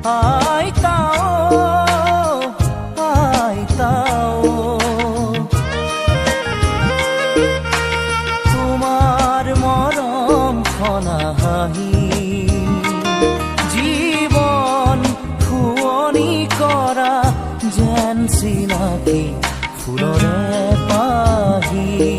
আইতাও তোমাৰ মৰম খনা হাঁহি জীবন শুৱনি কৰা যেন চিনাকি ফুলৰে পাহি